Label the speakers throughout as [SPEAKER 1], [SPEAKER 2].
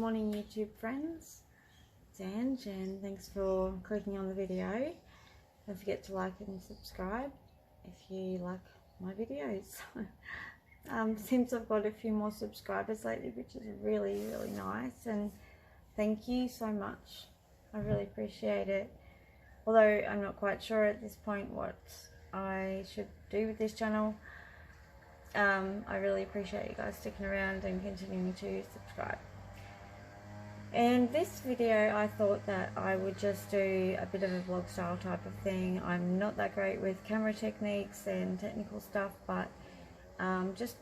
[SPEAKER 1] morning YouTube friends, it's Ange and thanks for clicking on the video. Don't forget to like and subscribe if you like my videos. Seems I've got a few more subscribers lately, which is really nice, and thank you so much. I really appreciate it, although I'm not quite sure at this point what I should do with this channel. I really appreciate you guys sticking around and continuing to subscribe. And this video, I thought that I would just do a bit of a vlog style type of thing. I'm not that great with camera techniques and technical stuff, but just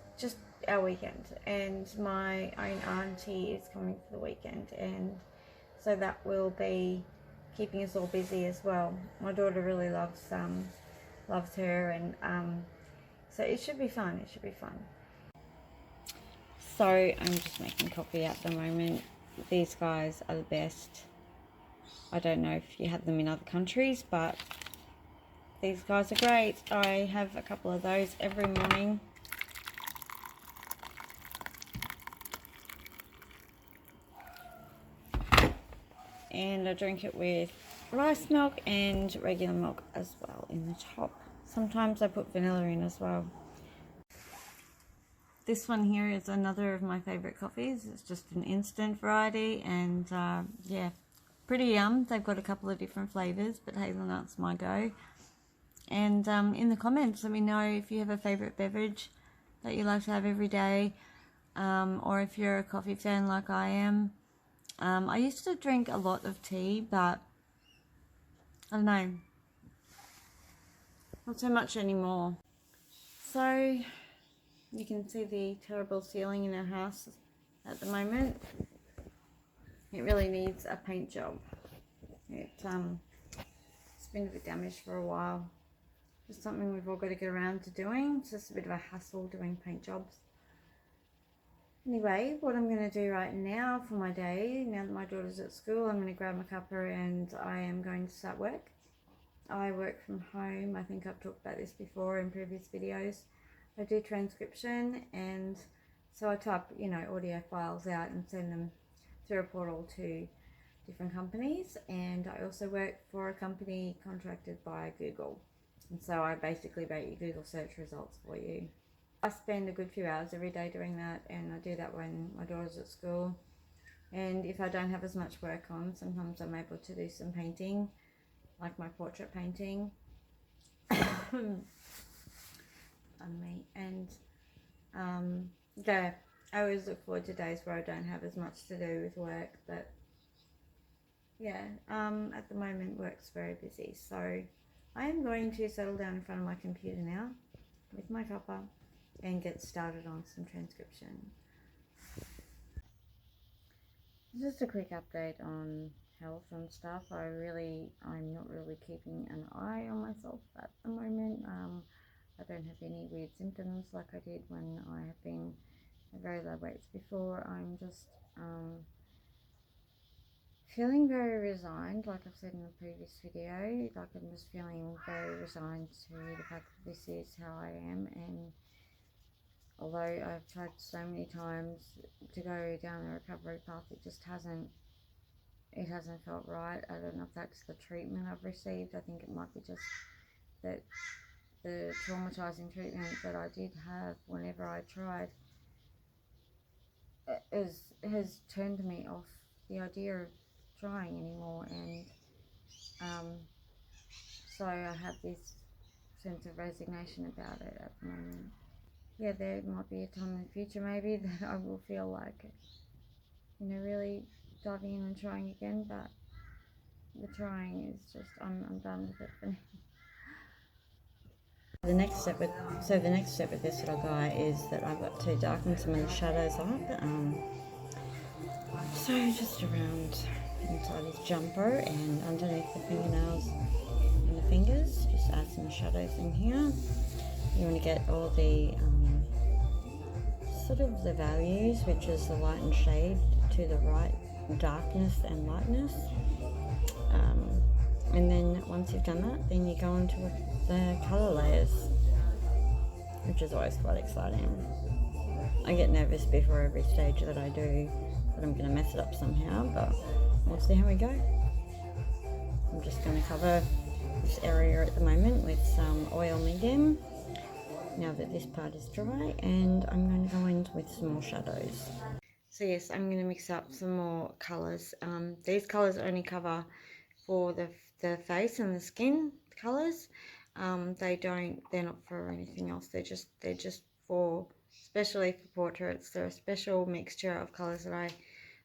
[SPEAKER 1] our weekend. And my own auntie is coming for the weekend, and so that will be keeping us all busy as well. My daughter really loves her, and so it should be fun. It should be fun. So I'm just making coffee at the moment. These guys are the best. I don't know if you have them in other countries, but these guys are great. I have a couple of those every morning. And I drink it with rice milk and regular milk as well in the top. Sometimes I put vanilla in as well. This one here is another of my favorite coffees. It's just an instant variety, and yeah, pretty yum. They've got a couple of different flavors, but hazelnut's my go. And in the comments, let me know if you have a favorite beverage that you like to have every day, or if you're a coffee fan like I am. I used to drink a lot of tea, but I don't know, not so much anymore. So you can see the terrible ceiling in our house at the moment. It really needs a paint job. It's been a bit damaged for a while. It's something we've all got to get around to doing. It's just a bit of a hassle doing paint jobs. Anyway, what I'm going to do right now for my day, now that my daughter's at school, I'm going to grab my cuppa and I am going to start work. I work from home. I think I've talked about this before in previous videos. I do transcription, and so I type, audio files out and send them through a portal to different companies. And I also work for a company contracted by Google, and so I basically make your Google search results for you. I spend a good few hours every day doing that, and I do that when my daughter's at school. And if I don't have as much work on, sometimes I'm able to do some painting, like my portrait painting. And yeah, I always look forward to days where I don't have as much to do with work, but yeah, at the moment work's very busy, so I am going to settle down in front of my computer now with my cuppa and get started on some transcription. Just a quick update on health and stuff. I'm not really keeping an eye on myself at the moment. I don't have any weird symptoms like I did when I have been at very low weights before. I'm just feeling very resigned, like I've said in the previous video. Like I'm just feeling very resigned to the fact that this is how I am, and although I've tried so many times to go down the recovery path, it just hasn't felt right. I don't know if that's the treatment I've received. I think it might be just that the traumatizing treatment that I did have whenever I tried has turned me off the idea of trying anymore, and so I have this sense of resignation about it at the moment. Yeah, there might be a time in the future maybe that I will feel like, really diving in and trying again, but the trying is just, I'm done with it for now. The next step with this little guy is that I've got to darken some of the shadows up. So just around inside his jumper and underneath the fingernails and the fingers, just add some shadows in here. You want to get all the sort of the values, which is the light and shade, to the right darkness and lightness. And then once you've done that, then you go into the colour layers, which is always quite exciting. I get nervous before every stage that I do, but I'm going to mess it up somehow, but we'll see how we go. I'm just going to cover this area at the moment with some oil medium now that this part is dry, and I'm going to go in with some more shadows. So yes, I'm going to mix up some more colours. These colours only cover for the face and the skin colours. They're not for anything else. They're just for, especially for portraits. They're a special mixture of colours that I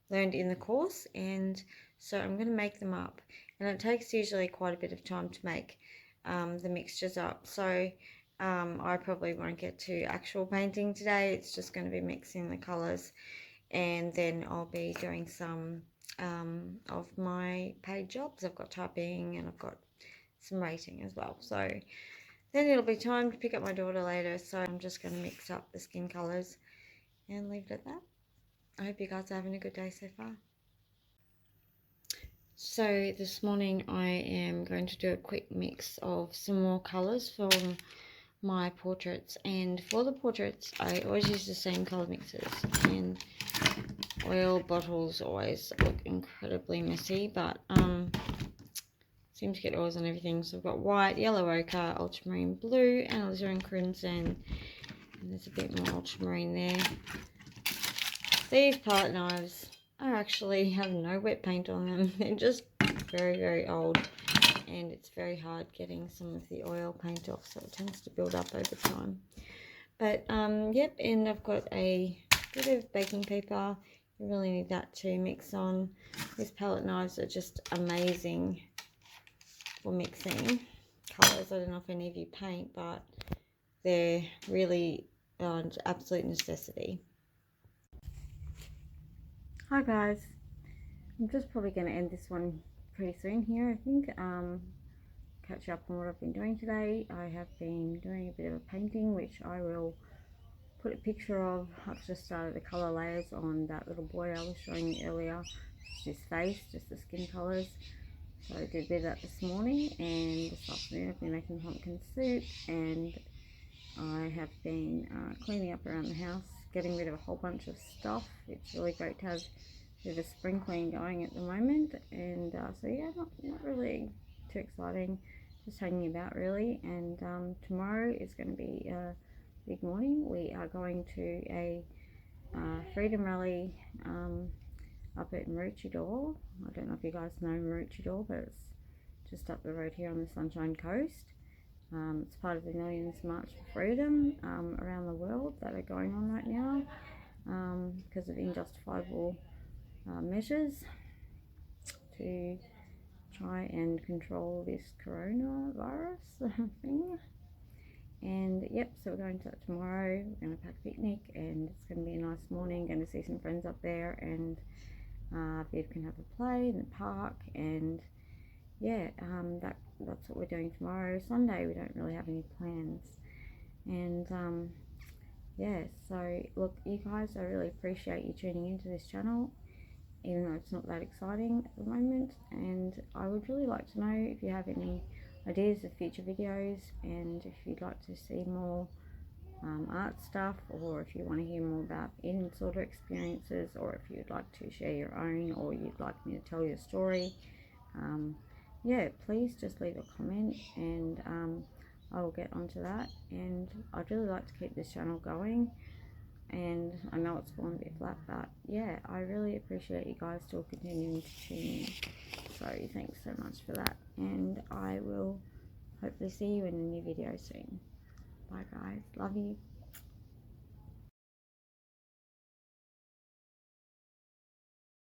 [SPEAKER 1] learned in the course, and so I'm going to make them up, and it takes usually quite a bit of time to make the mixtures up. So I probably won't get to actual painting today. It's just going to be mixing the colours, and then I'll be doing some of my paid jobs. I've got typing and I've got some rating as well. So then it'll be time to pick up my daughter later. So I'm just going to mix up the skin colours and leave it at that. I hope you guys are having a good day so far. So this morning I am going to do a quick mix of some more colours for my portraits, and for the portraits I always use the same colour mixes, and oil bottles always look incredibly messy, but seem to get oils on everything. So I've got white, yellow ochre, ultramarine blue, and alizarin crimson, and there's a bit more ultramarine there. These palette knives are actually have no wet paint on them. They're just very, very old, and it's very hard getting some of the oil paint off, so it tends to build up over time. But yep, and I've got a bit of baking paper. You really need that to mix on. These palette knives are just amazing for mixing colours. I don't know if any of you paint, but they're really an absolute necessity. Hi guys, I'm just probably going to end this one pretty soon here, I think. Catch up on what I've been doing today. I have been doing a bit of a painting, which I will put a picture of. I've just started the colour layers on that little boy I was showing you earlier, just his face, just the skin colours. So I did a bit of that this morning, and this afternoon I've been making pumpkin soup, and I have been cleaning up around the house, getting rid of a whole bunch of stuff. It's really great to have a bit of a spring clean going at the moment, and so yeah, not really too exciting, just hanging about really. And tomorrow is going to be a big morning. We are going to a freedom rally up at Maroochydore. I don't know if you guys know Maroochydore, but it's just up the road here on the Sunshine Coast. It's part of the Millions March for Freedom around the world that are going on right now because of unjustifiable measures to try and control this coronavirus thing. And yep, so we're going to that tomorrow. We're going to pack a picnic, and it's going to be a nice morning. Going to see some friends up there, and Viv can have a play in the park, and yeah, that's what we're doing tomorrow. Sunday we don't really have any plans, and yeah, so look, you guys, I really appreciate you tuning into this channel, even though it's not that exciting at the moment. And I would really like to know if you have any ideas of future videos, and if you'd like to see more art stuff, or if you want to hear more about eating disorder experiences, or if you'd like to share your own, or you'd like me to tell you a story. Yeah, please just leave a comment, and I will get onto that. And I'd really like to keep this channel going, and I know it's fallen a bit flat, but yeah, I really appreciate you guys still continuing to tune in, so thanks so much for that, and I will hopefully see you in a new video soon. Bye guys, love you.